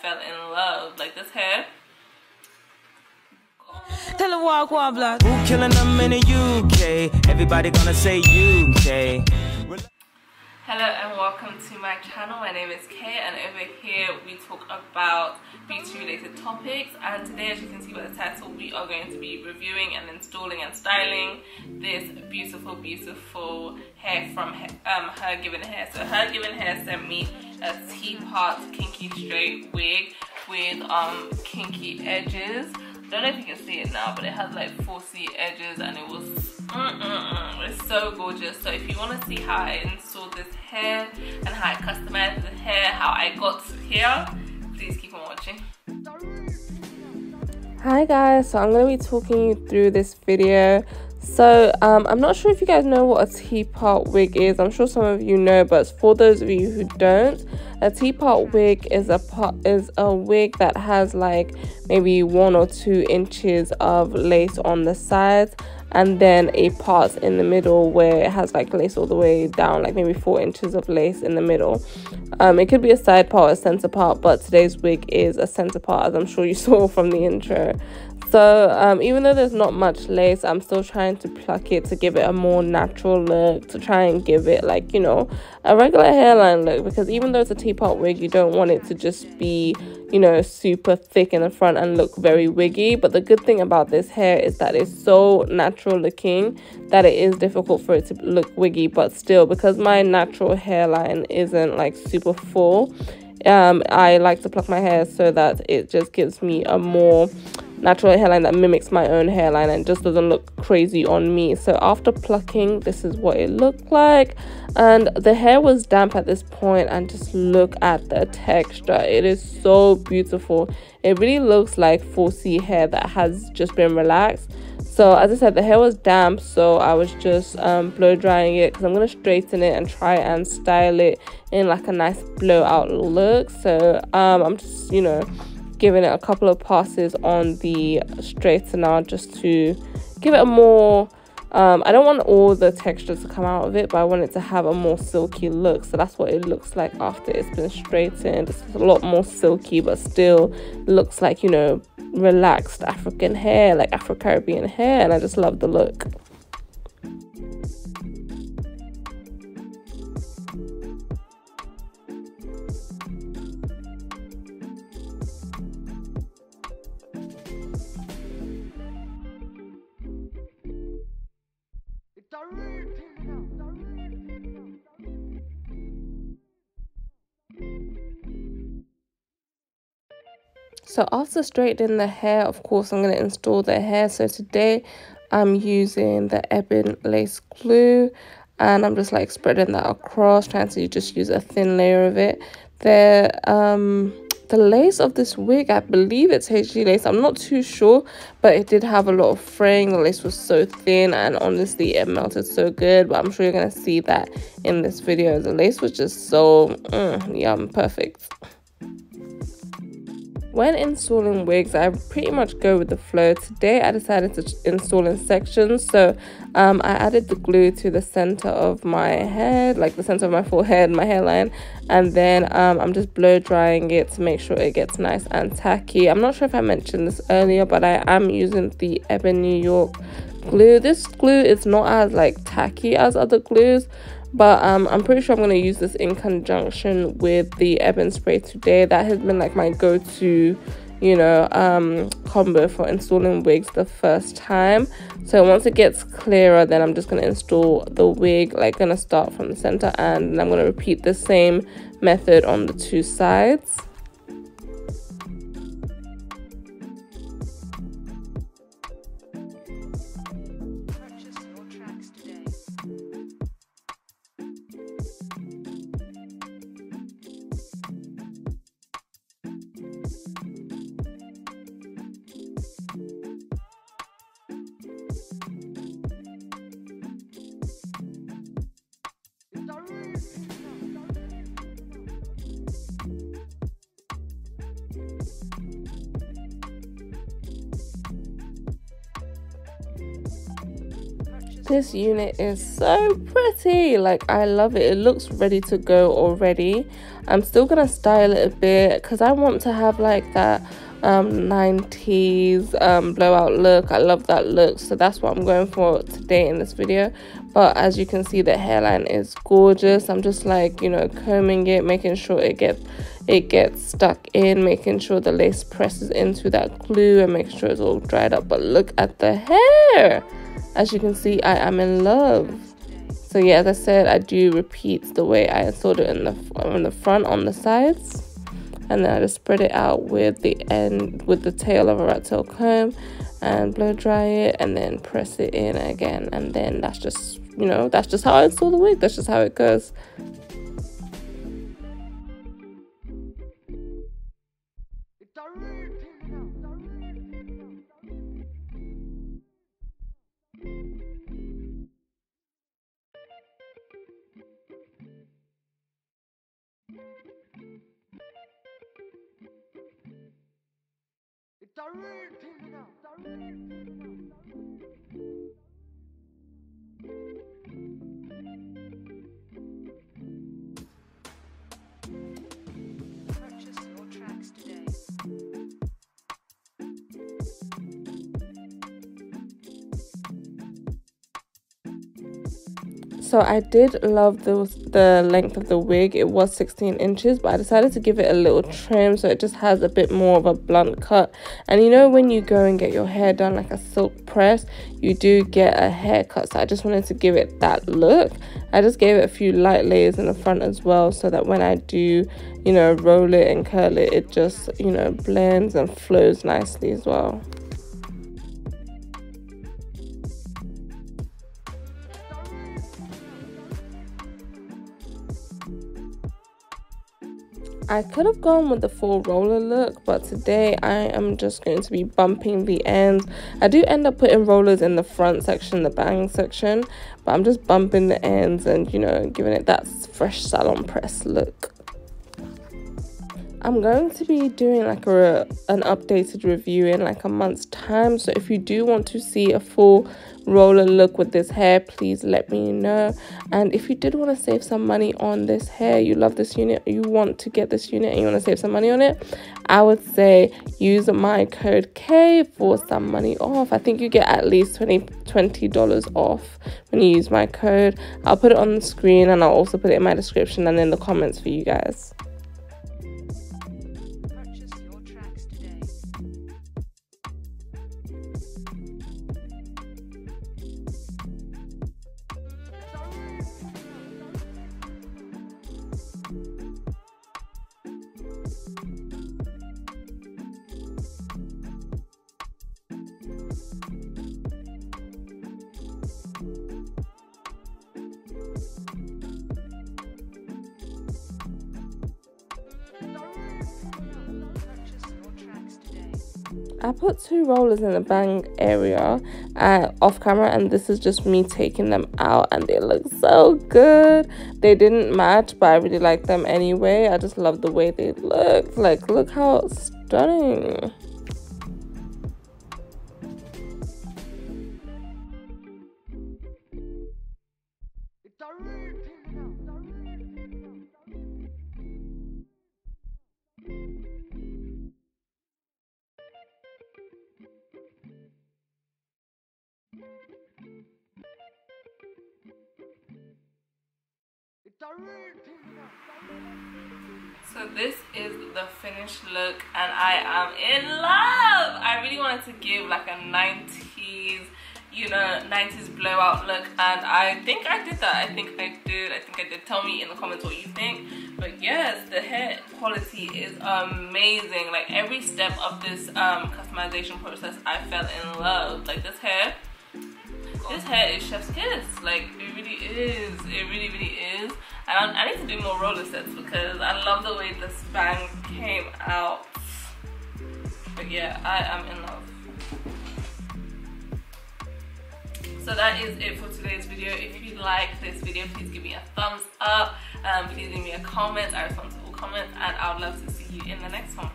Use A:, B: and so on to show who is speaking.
A: fell in love. Like this hair.
B: Tell her walk, blood. Who killing them in the UK? Everybody gonna say UK.
A: Hello and welcome to my channel. My name is Kay, and over here we talk about beauty related topics. And today, as you can see by the title, we are going to be reviewing and installing and styling this beautiful hair from Hergivenhair. So Hergivenhair sent me a T-part kinky straight wig with kinky edges. I don't know if you can see it now, but it has like 4C edges, and it was it's so gorgeous. So if you want to see how I installed this hair and how I customized the hair, how I got to here, please keep on watching. Hi guys, so I'm going to be talking you through this video. So I'm not sure if you guys know what a T-part wig is. I'm sure some of you know, but for those of you who don't, a T-part wig is a wig that has like maybe 1 or 2 inches of lace on the sides, and then a part in the middle where it has like lace all the way down, like maybe 4 inches of lace in the middle. It could be a side part or a center part, but today's wig is a center part, as I'm sure you saw from the intro. So even though there's not much lace, I'm still trying to pluck it to give it a more natural look, to try and give it like, you know, a regular hairline look, because even though it's a T-part wig, you don't want it to just be, you know, super thick in the front and look very wiggy. But the good thing about this hair is that it's so natural looking that it is difficult for it to look wiggy, but still, because my natural hairline isn't like super full, I like to pluck my hair so that it just gives me a more natural hairline that mimics my own hairline and just doesn't look crazy on me. So after plucking, this is what it looked like, and the hair was damp at this point, and just look at the texture. It is so beautiful. It really looks like 4C hair that has just been relaxed. So as I said, the hair was damp, so I was just blow drying it, because I'm going to straighten it and try and style it in like a nice blowout look. So I'm just, you know, giving it a couple of passes on the straightener just to give it a more I don't want all the texture to come out of it, but I want it to have a more silky look. So that's what it looks like after it's been straightened. It's a lot more silky, but still looks like, you know, relaxed African hair, like Afro-Caribbean hair, and I just love the look. So after straightening the hair, of course, I'm going to install the hair. So today I'm using the ebony lace glue, and I'm just like spreading that across, trying to just use a thin layer of it. The lace of this wig, I believe it's HG lace. I'm not too sure, but it did have a lot of fraying. The lace was so thin, and honestly, it melted so good. But I'm sure you're going to see that in this video. The lace was just so yum, perfect. When installing wigs, I pretty much go with the flow. Today I decided to install in sections. So I added the glue to the center of my head, like the center of my forehead, my hairline, and then I'm just blow drying it to make sure it gets nice and tacky. I'm not sure if I mentioned this earlier, but I am using the Ebony New York glue. This glue is not as like tacky as other glues, but I'm pretty sure I'm going to use this in conjunction with the ebony spray today. That has been like my go-to, you know, combo for installing wigs the first time. So once it gets clearer, then I'm just going to install the wig, like going to start from the center, and I'm going to repeat the same method on the 2 sides. This unit is so pretty. Like, I love it. It looks ready to go already. I'm still gonna style it a bit because I want to have like that 90s blowout look. I love that look, so that's what I'm going for today in this video. But as you can see, the hairline is gorgeous. I'm just like, you know, combing it, making sure it gets stuck in, making sure the lace presses into that glue, and making sure it's all dried up. But look at the hair. As you can see, I am in love. So yeah, as I said, I do repeat the way I installed it in the front on the sides. And then I just spread it out with the tail of a rat tail comb and blow dry it, and then press it in again. And then that's just, you know, that's just how I install the wig. That's just how it goes.
C: Purchase your tracks today.
A: So I did love the length of the wig. It was 16 inches, but I decided to give it a little trim so it just has a bit more of a blunt cut. And you know, when you go and get your hair done like a silk press, you do get a haircut. So I just wanted to give it that look. I just gave it a few light layers in the front as well, so that when I do, you know, roll it and curl it, it just, you know, blends and flows nicely as well. I could have gone with the full roller look, but today I am just going to be bumping the ends. I do end up putting rollers in the front section, the bang section, but I'm just bumping the ends and, you know, giving it that fresh salon press look. I'm going to be doing like an updated review in like a month's time, so if you do want to see a full roller look with this hair, please let me know. And if you did want to save some money on this hair, you love this unit, you want to get this unit and you want to save some money on it, I would say use my code K for some money off. I think you get at least $20 off when you use my code. I'll put it on the screen and I'll also put it in my description and in the comments for you guys. I put 2 rollers in the bang area off camera, and this is just me taking them out, and they look so good. They didn't match, but I really like them anyway. I just love the way they look. Like, look how stunning. So this is the finished look, and I am in love. I really wanted to give like a 90s, you know, 90s blowout look, and I think I did that. I think I did. Tell me in the comments what you think. But yes, the hair quality is amazing. Like, every step of this customization process, I fell in love. Like, this hair is chef's kiss. Like, it really is. It really, really is. And I need to do more roller sets because I love the way this bang came out. But yeah, I am in love. So that is it for today's video. If you like this video, please give me a thumbs up. Please leave me a comment. I respond to all comments, and I would love to see you in the next one.